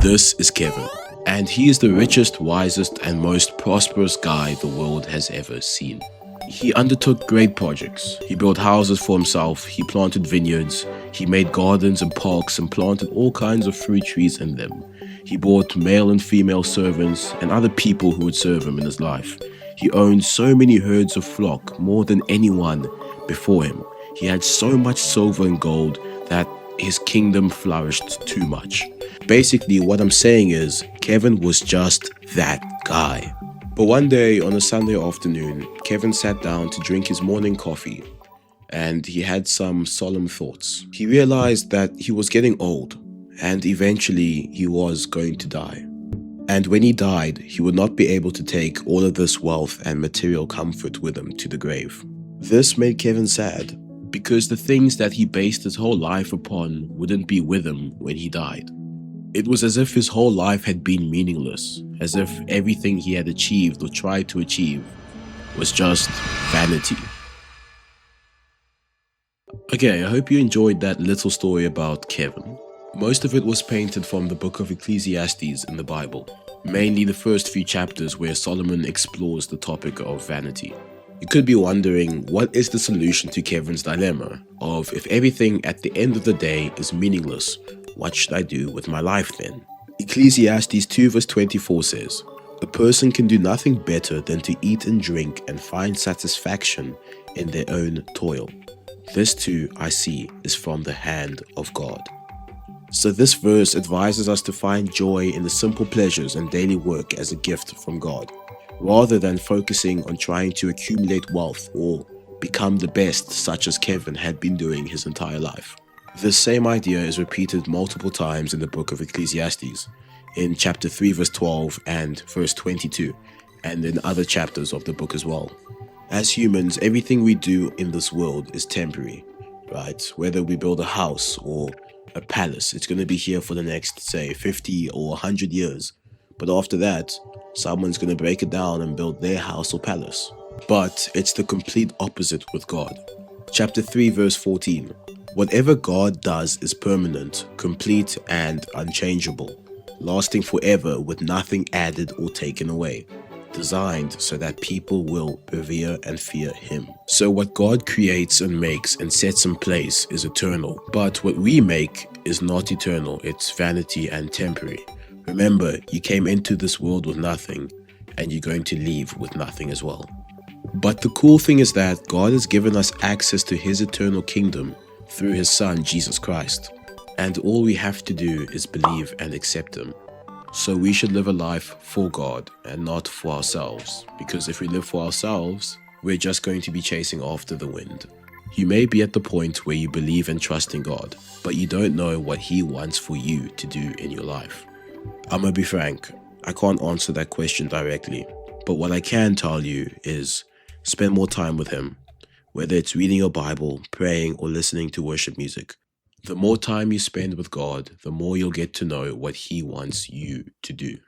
This is Kevin, and he is the richest, wisest, and most prosperous guy the world has ever seen. He undertook great projects. He built houses for himself, he planted vineyards, he made gardens and parks and planted all kinds of fruit trees in them. He bought male and female servants and other people who would serve him in his life. He owned so many herds of flock, more than anyone before him. He had so much silver and gold that his kingdom flourished too much. Basically, what I'm saying is, Kevin was just that guy. But one day on a Sunday afternoon, Kevin sat down to drink his morning coffee, and he had some solemn thoughts. He realized that he was getting old, and eventually he was going to die. And when he died, he would not be able to take all of this wealth and material comfort with him to the grave. This made Kevin sad, because the things that he based his whole life upon wouldn't be with him when he died. It was as if his whole life had been meaningless, as if everything he had achieved or tried to achieve was just vanity. Okay, I hope you enjoyed that little story about Kevin. Most of it was painted from the book of Ecclesiastes in the Bible, mainly the first few chapters where Solomon explores the topic of vanity. You could be wondering, what is the solution to Kevin's dilemma of, if everything at the end of the day is meaningless, what should I do with my life then? Ecclesiastes 2 verse 24 says, "A person can do nothing better than to eat and drink and find satisfaction in their own toil. This too, I see, is from the hand of God." So this verse advises us to find joy in the simple pleasures and daily work as a gift from God, rather than focusing on trying to accumulate wealth or become the best, such as Kevin had been doing his entire life. This same idea is repeated multiple times in the book of Ecclesiastes, in chapter 3 verse 12 and verse 22, and in other chapters of the book as well. As humans, everything we do in this world is temporary, right? Whether we build a house or a palace, it's going to be here for the next, say, 50 or 100 years. But after that, someone's going to break it down and build their house or palace. But it's the complete opposite with God. Chapter 3 verse 14. "Whatever God does is permanent, complete, and unchangeable, lasting forever with nothing added or taken away, designed so that people will revere and fear Him." So what God creates and makes and sets in place is eternal, but what we make is not eternal. It's vanity and temporary. Remember, you came into this world with nothing, and you're going to leave with nothing as well. But the cool thing is that God has given us access to His eternal kingdom through His Son, Jesus Christ. And all we have to do is believe and accept Him. So we should live a life for God and not for ourselves, because if we live for ourselves, we're just going to be chasing after the wind. You may be at the point where you believe and trust in God, but you don't know what He wants for you to do in your life. I'm gonna be frank, I can't answer that question directly, but what I can tell you is spend more time with Him, whether it's reading your Bible, praying, or listening to worship music. The more time you spend with God, the more you'll get to know what He wants you to do.